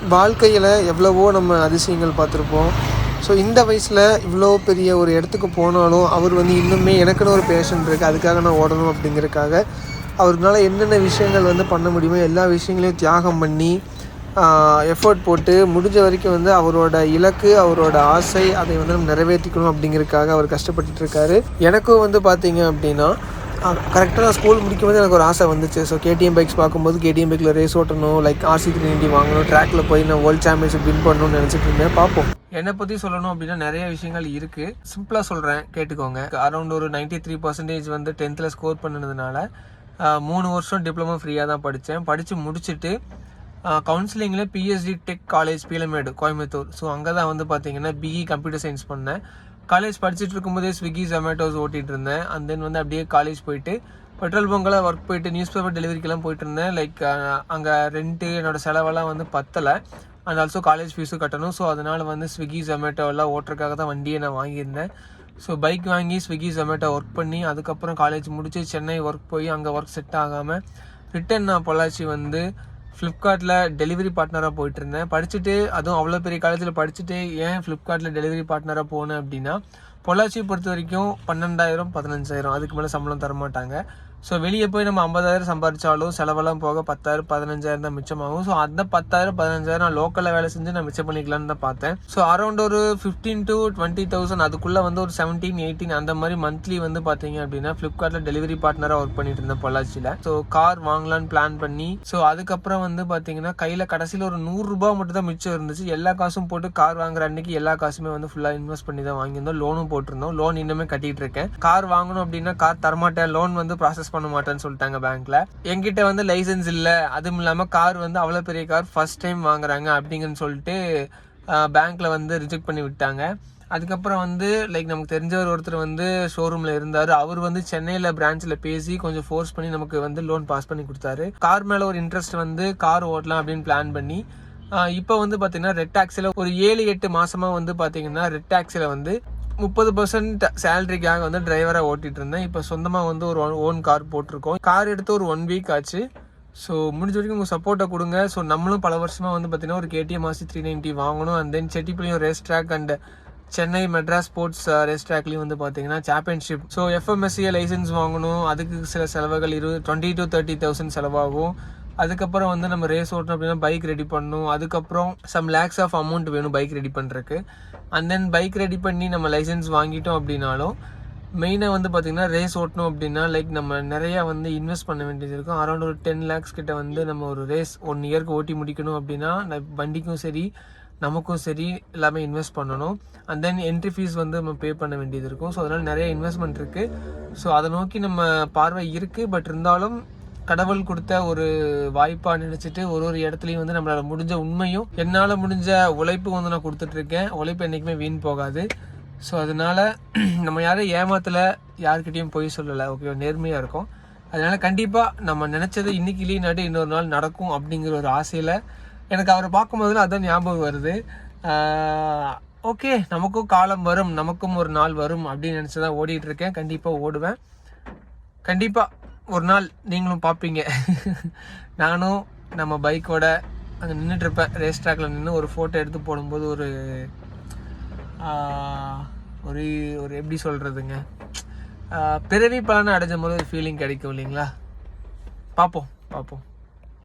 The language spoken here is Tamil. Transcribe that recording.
வாழ்க்கையில் எவ்வளவோ நம்ம அதிசயங்கள் பார்த்துருப்போம். ஸோ இந்த வயசில் இவ்வளோ பெரிய ஒரு இடத்துக்கு போனாலும் அவர் வந்து இன்னுமே எனக்குன்னு ஒரு பேஷன் இருக்குது, அதுக்காக நான் ஓடணும் அப்படிங்கிறதுக்காக அவருனால என்னென்ன விஷயங்கள் வந்து பண்ண முடியுமோ எல்லா விஷயங்களையும் தியாகம் பண்ணி எஃபர்ட் போட்டு முடிஞ்ச வரைக்கும் வந்து அவரோட இலக்கு, அவரோட ஆசை, அதை வந்து நம்ம நிறைவேற்றிக்கணும் அப்படிங்கிறதுக்காக அவர் கஷ்டப்பட்டுட்டு இருக்காரு. எனக்கும் வந்து பார்த்தீங்க அப்படின்னா கரெக்டாக நான் ஸ்கூல் முடிக்கும்போது எனக்கு ஒரு ஆசை வந்துச்சு. ஸோ கேடிஎம் பைக்ஸ் பார்க்கும்போது கேடிஎம் பைக்கில் ரேஸ் ஓட்டணும், லைக் RC390 வாங்கணும், ட்ராக்கில் போய் நான் வேர்ல்டு சாம்பியன்ஷிப் வின் பண்ணணும்னு நினச்சிட்டு இருந்தேன். பார்ப்போம். என்னை பற்றி சொல்லணும் அப்படின்னா நிறைய விஷயங்கள் இருக்குது. சிம்பிளாக சொல்கிறேன், கேட்டுக்கோங்க. அரௌண்ட் ஒரு 93% வந்து 10th ஸ்கோர் பண்ணதுனால 3 வருஷம் டிப்ளமோ ஃப்ரீயாக தான் படித்தேன். படித்து முடிச்சுட்டு கவுன்சிலிங்கில் PSG tech college Peelamedu Coimbatore. So அங்கே தான் வந்து பார்த்தீங்கன்னா BE கம்ப்யூட்டர் சயின்ஸ் பண்ணேன். காலேஜ் படிச்சுட்டு இருக்கும்போதே ஸ்விக்கி ஜொமேட்டோஸ் ஓட்டிகிட்டு இருந்தேன். அண்ட் தென் வந்து அப்படியே காலேஜ் போயிட்டு பெட்ரோல் பங்கில் ஒர்க் போயிட்டு நியூஸ் பேப்பர் டெலிவரிக்கெல்லாம் போயிட்டு இருந்தேன். லைக் அங்கே ரெண்ட்டு என்னோடய செலவெல்லாம் வந்து பத்தலை. அண்ட் ஆல்சோ காலேஜ் ஃபீஸும் கட்டணும். ஸோ அதனால் வந்து ஸ்விக்கி ஜொமேட்டோலாம் ஓட்டுறதுக்காக தான் வண்டியை நான் வாங்கியிருந்தேன். ஸோ பைக் வாங்கி ஸ்விக்கி ஜொமேட்டோ ஒர்க் பண்ணி அதுக்கப்புறம் காலேஜ் முடித்து சென்னை ஒர்க் போய் அங்கே ஒர்க் செட் ஆகாமல் ரிட்டன் நான் பொள்ளாச்சி வந்து ஃப்ளிப்கார்ட்டில் டெலிவரி பார்ட்னராக போயிட்டு இருந்தேன். படிச்சுட்டு அதுவும் அவ்வளோ பெரிய காலேஜில் படிச்சுட்டு ஏன் ஃப்ளிப்கார்ட்டில் டெலிவரி பார்ட்னராக போனேன் அப்படின்னா, பொள்ளாச்சியை பொறுத்த வரைக்கும் 12,000 15,000 அதுக்கு மேலே சம்பளம் தரமாட்டாங்க. ஸோ வெளியே போய் நம்ம 50,000 சம்பாதிச்சாலும் செலவெல்லாம் போக 10,000 15,000 தான் மிச்சமாகும். ஸோ அந்த 10,000 15,000 நான் லோக்கலில் வேலை செஞ்சு நான் மிச்சம் பண்ணிக்கலான்னு தான் பார்த்தேன். ஸோ அரௌண்ட் ஒரு 15,000 to 20,000 அதுக்குள்ளே வந்து ஒரு 17 18 அந்த மாதிரி மந்த்லி வந்து பார்த்தீங்க அப்படின்னா ஃப்ளிப்கார்ட்டில் டெலிவரி பார்ட்னராக ஒர்க் பண்ணிட்டு இருந்தேன் பொள்ளாச்சியில். ஸோ கார் வாங்கலான்னு பிளான் பண்ணி ஸோ அதுக்கப்புறம் வந்து பார்த்தீங்கன்னா கையில் கடைசியில் ஒரு 100 ரூபா மட்டும் தான் மிச்சம் இருந்துச்சு. எல்லா காசும் போட்டு கார் வாங்குற அன்னைக்கு எல்லா காசுமே வந்து ஃபுல்லாக இன்வெஸ்ட் பண்ணி தான் வாங்கியிருந்தோம். லோனும் போட்டிருந்தோம். லோன் இன்னுமே கட்டிட்டு இருக்கேன். கார் வாங்கணும் அப்படின்னா கார் தரமாட்டேன், லோன் வந்து ப்ராசஸ் பண்ண மாட்டேன்னு சொல்லிட்டாங்க பேங்க்ல. என்கிட்ட வந்து லைசன்ஸ் இல்லை, அதுவும் இல்லாமல் கார் வந்து அவ்வளோ பெரிய கார் ஃபர்ஸ்ட் டைம் வாங்குறாங்க அப்படிங்கன்னு சொல்லிட்டு பேங்க்ல வந்து ரிஜெக்ட் பண்ணி விட்டாங்க. அதுக்கப்புறம் வந்து லைக் நமக்கு தெரிஞ்சவர் ஒருத்தர் வந்து ஷோரூமில் இருந்தார். அவர் வந்து சென்னையில் பிரான்ச்சில் பேசி கொஞ்சம் ஃபோர்ஸ் பண்ணி நமக்கு வந்து லோன் பாஸ் பண்ணி கொடுத்தாரு. கார் மேலே ஒரு இன்ட்ரெஸ்ட் வந்து கார் ஓட்டலாம் அப்படின்னு பிளான் பண்ணி இப்போ வந்து பார்த்தீங்கன்னா ரெட் டாக்ஸியில் ஒரு 7-8 மாதமாக வந்து பார்த்தீங்கன்னா ரெட் டாக்ஸியில் வந்து 30% சேலரிக்காக வந்து டிரைவராக ஓட்டிகிட்டு இருந்தேன். இப்போ சொந்தமாக வந்து ஒரு ஓன் கார் போட்டிருக்கோம். கார் எடுத்து ஒரு 1 வீக் ஆச்சு. ஸோ முடிஞ்ச வரைக்கும் உங்கள் சப்போர்ட்டை கொடுங்க. ஸோ நம்மளும் பல வருஷமாக வந்து பார்த்தீங்கன்னா ஒரு KTM RC390 வாங்கணும். And then Chettipalayam race track and Chennai Madras sports race ட்ராக்லேயும் வந்து பார்த்தீங்கன்னா சாம்பியன்ஷிப். ஸோ FMSCA லைசன்ஸ் வாங்கணும். அதுக்கு சில செலவுகள் 20,000 to 30,000 செலவாகும். அதுக்கப்புறம் வந்து நம்ம ரேஸ் ஓட்டணும் அப்படின்னா பைக் ரெடி பண்ணணும். அதுக்கப்புறம் சம் லேக்ஸ் ஆஃப் அமௌண்ட் வேணும் பைக் ரெடி பண்ணுறதுக்கு. அண்ட் தென் பைக் ரெடி பண்ணி நம்ம லைசன்ஸ் வாங்கிட்டோம் அப்படின்னாலும் மெயினாக வந்து பார்த்திங்கன்னா ரேஸ் ஓட்டணும் அப்படின்னா லைக் நம்ம நிறையா வந்து இன்வெஸ்ட் பண்ண வேண்டியது இருக்கும். அரௌண்ட் ஒரு 10 lakhs கிட்ட வந்து நம்ம ஒரு ரேஸ் 1 இயர்க்கு ஓட்டி முடிக்கணும் அப்படின்னா வண்டிக்கும் சரி நமக்கும் சரி எல்லாமே இன்வெஸ்ட் பண்ணணும். அண்ட் தென் என்ட்ரி ஃபீஸ் வந்து நம்ம பே பண்ண வேண்டியது இருக்கும். ஸோ அதனால் நிறைய இன்வெஸ்ட்மெண்ட் இருக்குது. ஸோ அதை நோக்கி நம்ம பார்வை இருக்குது. பட் இருந்தாலும் கடவுள் கொடுத்த ஒரு வாய்ப்பாக நினச்சிட்டு ஒரு இடத்துலையும் வந்து நம்மளால் முடிஞ்ச உண்மையும் என்னால் முடிஞ்ச உழைப்பு வந்து நான் கொடுத்துட்ருக்கேன். உழைப்பு என்றைக்குமே வீண் போகாது. ஸோ அதனால் நம்ம யாரும் ஏமாத்தலை, யாருக்கிட்டையும் போய் சொல்லலை. ஓகே, நேர்மையாக இருக்கும். அதனால் கண்டிப்பாக நம்ம நினச்சது இன்றைக்கி இல்லைனாட்டு இன்னொரு நாள் நடக்கும் அப்படிங்கிற ஒரு ஆசையில் எனக்கு அவரை பார்க்கும்போதுலாம் அதான் ஞாபகம் வருது. ஓகே, நமக்கும் காலம் வரும், நமக்கும் ஒரு நாள் வரும் அப்படின்னு நினச்சி தான் ஓடிட்டுருக்கேன். கண்டிப்பாக ஓடுவேன். கண்டிப்பாக ஒரு நாள் நீங்களும் பார்ப்பீங்க. நானும் நம்ம பைக்கோட அங்கே நின்றுட்டுருப்பேன். ரேஸ் ட்ராக்கில் நின்று ஒரு ஃபோட்டோ எடுத்து போடும்போது ஒரு ஒரு எப்படி சொல்கிறதுங்க, பிறவி பலனை அடைஞ்ச போது ஒரு ஃபீலிங் கிடைக்கும் இல்லைங்களா? பார்ப்போம்.